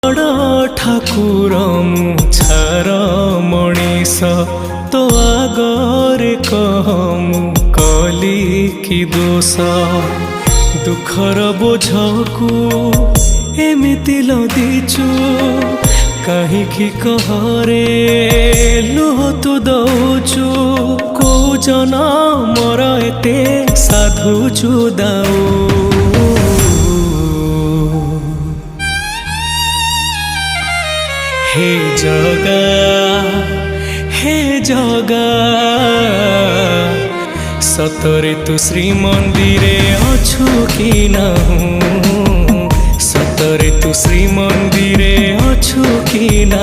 बड़ ठाकुर मुछार मनीष तो आगरे कह मु कली कि दोष दुखर बोझकू एमिति लदिचु कहीं कहरे लुह तू दौचु को जनमर एते साधु चुदाऊ हे जगा सतरे तू श्रीमंदिरे अछु कि नाहु सतरे तू श्रीमंदिरे अछु कि ना।